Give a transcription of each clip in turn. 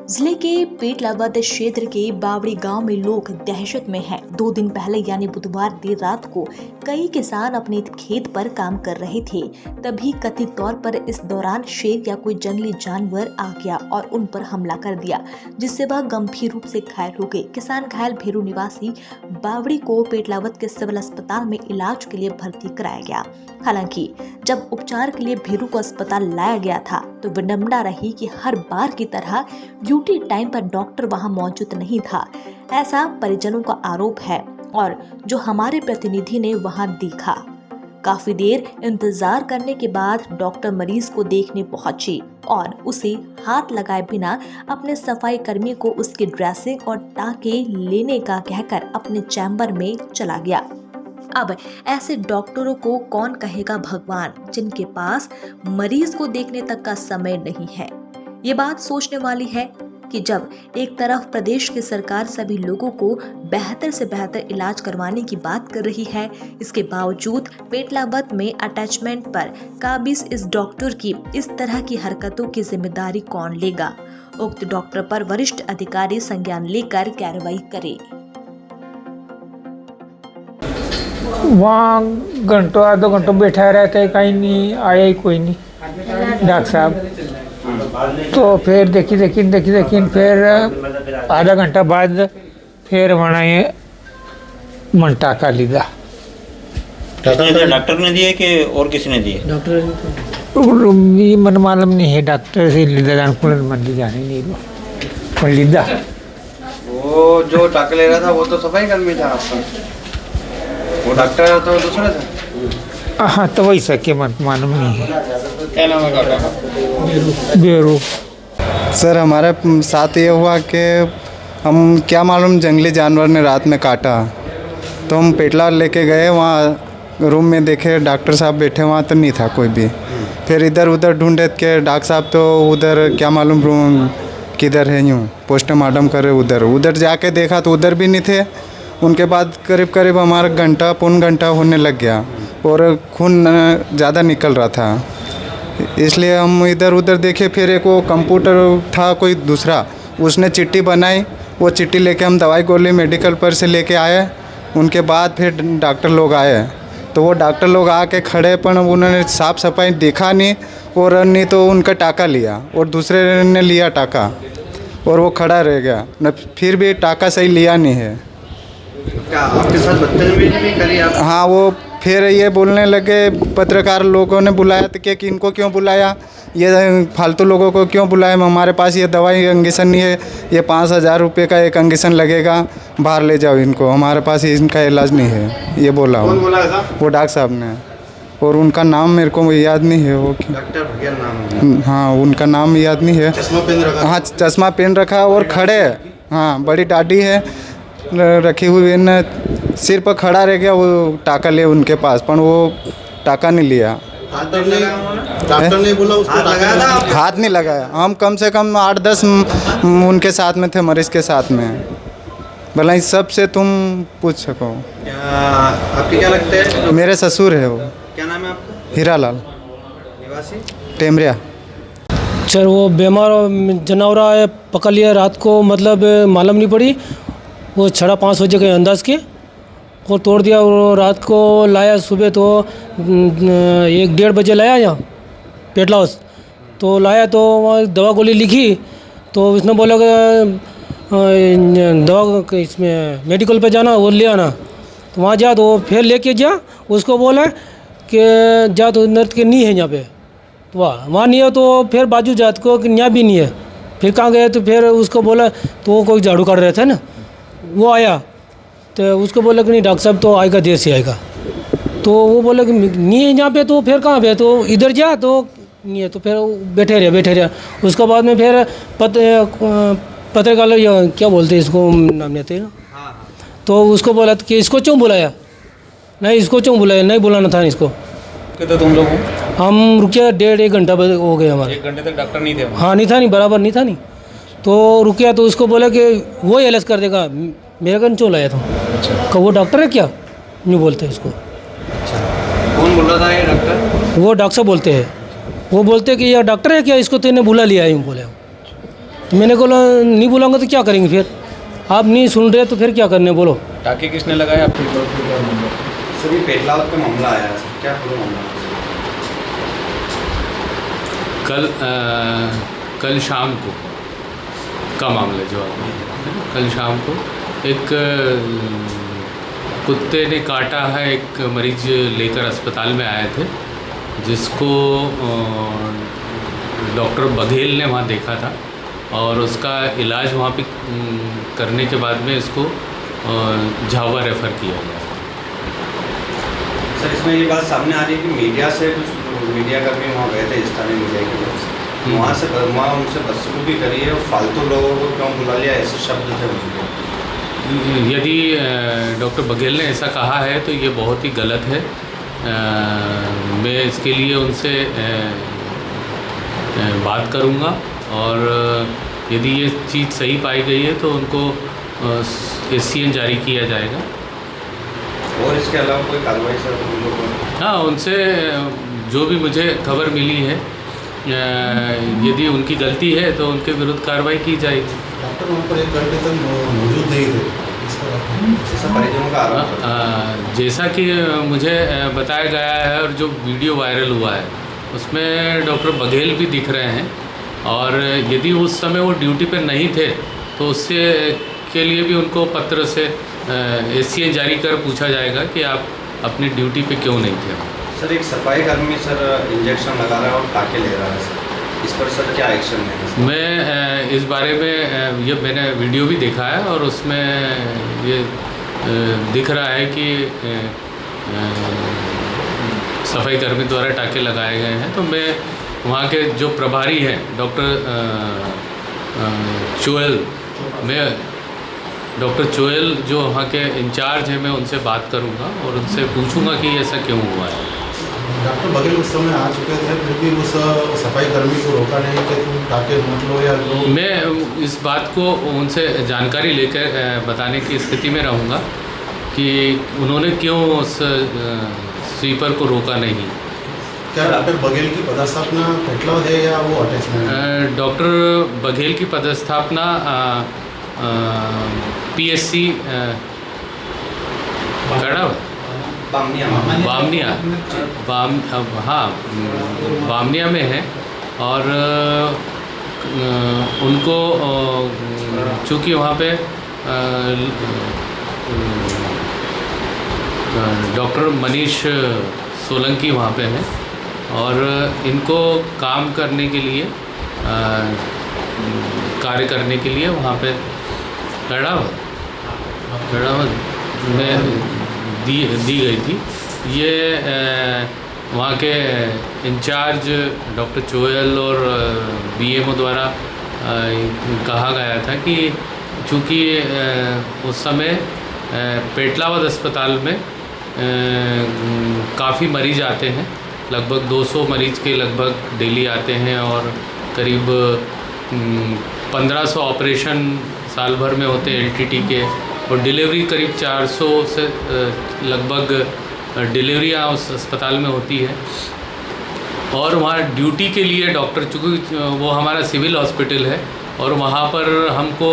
जिले के पेटलावद क्षेत्र के बावड़ी गांव में लोग दहशत में हैं। 2 दिन पहले यानी बुधवार देर रात को कई किसान अपने खेत पर काम कर रहे थे, तभी कथित तौर पर इस दौरान शेर या कोई जंगली जानवर आ गया और उन पर हमला कर दिया, जिससे वह गंभीर रूप से घायल हो गए। किसान घायल भेरू निवासी बावड़ी को पेटलावद के सिविल अस्पताल में इलाज के लिए भर्ती कराया गया। हालांकि जब उपचार के लिए भेरू को अस्पताल लाया गया था तो विडंबना रही कि हर बार की तरह ड्यूटी टाइम पर डॉक्टर वहां मौजूद नहीं था, ऐसा परिजनों का आरोप है और जो हमारे प्रतिनिधि ने वहां देखा। काफी देर इंतजार करने के बाद डॉक्टर मरीज को देखने पहुंची और उसे हाथ लगाए बिना अपने सफाई कर्मी को उसकी ड्रेसिंग और टाके लेने का कहकर अपने चैम्बर में चला गया। अब ऐसे डॉक्टरों को कौन कहेगा भगवान, जिनके पास मरीज को देखने तक का समय नहीं है। ये बात सोचने वाली है कि जब एक तरफ प्रदेश की सरकार सभी लोगों को बेहतर से बेहतर इलाज करवाने की बात कर रही है, इसके बावजूद पेटलावद में अटैचमेंट पर काबिज इस डॉक्टर की इस तरह की हरकतों की जिम्मेदारी कौन लेगा। उक्त डॉक्टर पर वरिष्ठ अधिकारी संज्ञान लेकर कार्रवाई करे। वहाँ घंटों आधो घंटों बैठा रहता है, कहीं नहीं आया ही कोई नहीं डॉक्टर साहब। तो फिर देखी फिर आधा घंटा बाद फिर वहाँ ये मन टाका लीधा। डॉक्टर ने दिए कि और किसी ने दिए? ये मन मालूम नहीं है, डॉक्टर से लीधा जानकुलन मन ली जाने नहीं वो लीधा। वो जो टाका ले रहा था वो तो सफाई कर्मी था आपका, वो डॉक्टर तो दूसरा था। हाँ तो वही सके मन मालूम नहीं है। क्या नाम है डॉक्टर? बेरू। सर हमारे साथ ये हुआ कि हम क्या मालूम जंगली जानवर ने रात में काटा, तो हम पेटला लेके गए, वहाँ रूम में देखे डॉक्टर साहब बैठे, वहाँ तो नहीं था कोई भी। फिर इधर उधर ढूंढे के डॉक्टर साहब तो उधर क्या मालूम रूम किधर है, यूँ पोस्टमार्टम करे उधर जाके देखा तो उधर भी नहीं थे। उनके बाद करीब हमारा पौन घंटा होने लग गया और खून ज़्यादा निकल रहा था, इसलिए हम इधर उधर देखे। फिर एक वो कंप्यूटर था कोई दूसरा, उसने चिट्ठी बनाई, वो चिट्ठी लेके हम दवाई गोली मेडिकल पर से लेके आए। उनके बाद फिर डॉक्टर लोग आए, तो वो डॉक्टर लोग आके खड़े, पर उन्होंने साफ़ सफाई देखा नहीं, और नहीं तो उनका टाका लिया और दूसरे ने लिया टाका और वो खड़ा रह गया न, फिर भी टाका सही लिया नहीं है। क्या आपके साथ बदतमीजी भी करी आप? हाँ, वो फिर ये बोलने लगे, पत्रकार लोगों ने बुलाया तो कि इनको क्यों बुलाया, ये फालतू लोगों को क्यों बुलाया, हमारे पास ये दवाई इंजेक्शन नहीं है, ये 5,000 रुपये का एक इंजेक्शन लगेगा, बाहर ले जाओ इनको, हमारे पास इनका इलाज नहीं है, ये बोला। कौन बोला था? वो डॉक्टर साहब ने, और उनका नाम मेरे को याद नहीं है। वो डॉक्टर भगेल नाम है। हाँ, उनका नाम याद नहीं है। चश्मा पहन रखा? हाँ, चश्मा पहन रखा और खड़े, हाँ बड़ी दाढ़ी है रखी हुई, न सिर पर खड़ा रह गया। वो टाका ले उनके पास, पर वो टाका नहीं लिया। डॉक्टर ने बोला उसको लगाया था? हाथ नहीं लगाया। हम कम से कम 8-10 उनके साथ में थे, मरीज के साथ में। भला इस सब से तुम पूछ सको। आपके क्या लगते हैं? मेरे ससुर है वो। क्या नाम है आपका? हीरालाल निवासी टेमरिया। सर वो बीमार जानवर पकड़ लिया रात को, मतलब मालूम नहीं पड़ी, वो 5:30 बजे के अंदाज के और तोड़ दिया। और रात को लाया, सुबह तो 1-1:30 बजे लाया यहाँ पेटला हाउस, तो लाया तो वहाँ दवा गोली लिखी, तो उसने बोला कि दवा इसमें मेडिकल पे जाना, वो ले आना। तो वहाँ जा, तो फिर लेके जा, उसको बोला कि जा तो नर्स के नहीं है यहाँ पे, तो वहाँ नहीं है, तो फिर बाजू जात को कि यहाँ भी नहीं है। फिर कहाँ गए, तो फिर उसको बोला, तो वो कोई झाड़ू काट रहे थे ना, वो आया, तो उसको बोला कि नहीं डॉक्टर साहब तो आएगा, देर से आएगा। तो वो बोला कि नहीं है यहाँ पे, तो फिर कहाँ पे, तो इधर जा, तो नहीं है, तो फिर बैठे रहे। उसके बाद में फिर पत्रकार क्या बोलते हैं इसको, नाम लेते हैं ना, तो उसको बोला कि इसको क्यों बुलाया, नहीं इसको क्यों बुलाया, नहीं बुलाना था इसको। तो तुम लोग हम रुके 1.5 घंटा हो गए हमारे। 1 घंटे तक डॉक्टर नहीं थे? हाँ नहीं था, नहीं बराबर नहीं था, नहीं तो रुकिया, तो उसको बोला कि वो इलाज कर देगा, मेरे को क्यों लाया था। अच्छा, वो डॉक्टर है क्या, यूँ बोलते हैं इसको। अच्छा, कौन बोल रहा था ये डॉक्टर? वो डॉक्टर साहब बोलते हैं। वो बोलते कि यार डॉक्टर है क्या, इसको तेने बुला लिया यूँ बोले। तो मैंने बोला नहीं बुलाऊंगा तो क्या करेंगे फिर, आप नहीं सुन रहे तो फिर क्या करने बोलो। टाके किसने लगाए आपको? सर ये पेटलावद का मामला आया है, क्या पूरा मामला? कल शाम को का मामला जो आपने, कल शाम को एक कुत्ते ने काटा है, एक मरीज लेकर अस्पताल में आए थे, जिसको डॉक्टर बघेल ने वहाँ देखा था और उसका इलाज वहाँ पे करने के बाद में इसको झावा रेफ़र किया गया। सर इसमें ये बात सामने आ रही है कि मीडिया से कुछ मीडिया कर्मी वहाँ गए थे, स्थानीय मीडिया के लोग, वहाँ उनसे बदसलूकी करी है और फालतू लोगों को क्यों बुला लिया, ऐसे शब्द थे उनके। यदि डॉक्टर बघेल ने ऐसा कहा है तो ये बहुत ही गलत है। मैं इसके लिए उनसे बात करूँगा और यदि ये चीज़ सही पाई गई है तो उनको SCN जारी किया जाएगा। और इसके अलावा कोई कार्रवाई सर उन लोगों को? हाँ, उनसे जो भी मुझे खबर मिली है, यदि उनकी गलती है तो उनके विरुद्ध कार्रवाई की जाएगी। डॉक्टर वहाँ पर 1 घंटे तक मौजूद नहीं थे, ऐसा परिजनों का आरोप है। जैसा कि मुझे बताया गया है और जो वीडियो वायरल हुआ है उसमें डॉक्टर बघेल भी दिख रहे हैं और यदि उस समय वो ड्यूटी पर नहीं थे तो उससे के लिए भी उनको पत्र से SCN जारी कर पूछा जाएगा कि आप अपनी ड्यूटी पे क्यों नहीं थे। सर एक सफाई कर्मी सर इंजेक्शन लगा रहा है और टाके ले रहा है सर, इस पर सर क्या एक्शन है? मैं इस बारे में ये मैंने वीडियो भी देखा है और उसमें ये दिख रहा है कि सफाई कर्मी द्वारा टाके लगाए गए हैं। तो मैं वहाँ के जो प्रभारी हैं डॉक्टर चोयल, मैं डॉक्टर चोयल जो वहाँ के इंचार्ज हैं, मैं उनसे बात करूँगा और उनसे पूछूंगा कि ऐसा क्यों हुआ है। डॉक्टर बघेल उस समय आ चुके थे, फिर भी उस सफाई कर्मी को रोका नहीं कि तुम टाके मत लो या लो। मैं इस बात को उनसे जानकारी लेकर बताने की स्थिति में रहूँगा कि उन्होंने क्यों उस स्वीपर को रोका नहीं। क्या डॉक्टर बघेल की पदस्थापना पेटलावद है या वो अटैचमेंट? डॉक्टर बघेल की पदस्थापना PSC बामनिया में है और उनको चूँकि वहाँ पे डॉक्टर मनीष सोलंकी वहाँ पे हैं और इनको काम करने के लिए कार्य करने के लिए वहाँ पे गढ़ावत में दी गई थी। ये वहाँ के इंचार्ज डॉक्टर चोयल और BMO द्वारा कहा गया था कि चूँकि उस समय पेटलावद अस्पताल में काफ़ी मरीज आते हैं, लगभग 200 मरीज के लगभग डेली आते हैं और करीब 1500 ऑपरेशन साल भर में होते हैं LTT के और डिलीवरी करीब 400 से लगभग डिलीवरियाँ उस अस्पताल में होती है। और वहाँ ड्यूटी के लिए डॉक्टर, चूँकि वो हमारा सिविल हॉस्पिटल है और वहाँ पर हमको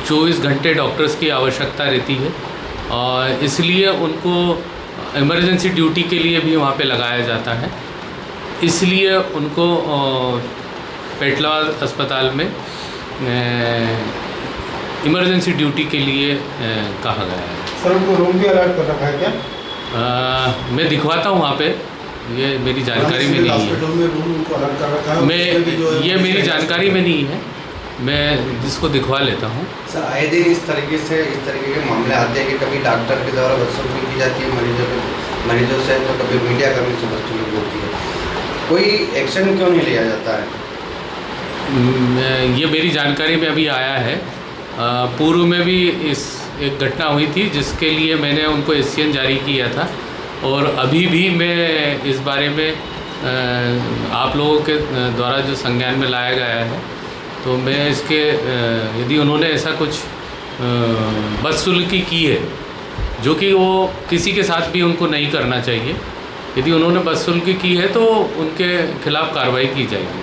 24 घंटे डॉक्टर्स की आवश्यकता रहती है और इसलिए उनको इमरजेंसी ड्यूटी के लिए भी वहाँ पे लगाया जाता है। इसलिए उनको पेटलावद अस्पताल में इमरजेंसी ड्यूटी के लिए कहा गया है। सर उनको रूम भी अलर्ट कर रखा है क्या? मैं दिखवाता हूँ वहाँ पे, ये मेरी जानकारी में नहीं है। रूम उनको अलर्ट कर रखा है? ये मेरी जानकारी में नहीं है, मैं जिसको दिखवा लेता हूँ। सर आए दिन इस तरीके के मामले आते हैं कि कभी डॉक्टर के द्वारा बदसलूकी की जाती है मरीजों से, तो कभी मीडिया कर्मी से बदसलूकी होती है, कोई एक्शन क्यों नहीं लिया जाता है? ये मेरी जानकारी में अभी आया है। पूर्व में भी एक घटना हुई थी जिसके लिए मैंने उनको SCN जारी किया था और अभी भी मैं इस बारे में आप लोगों के द्वारा जो संज्ञान में लाया गया है, तो मैं इसके यदि उन्होंने ऐसा कुछ बदसलूकी की है जो कि वो किसी के साथ भी उनको नहीं करना चाहिए, यदि उन्होंने बदसलूकी की है तो उनके खिलाफ़ कार्रवाई की जाएगी।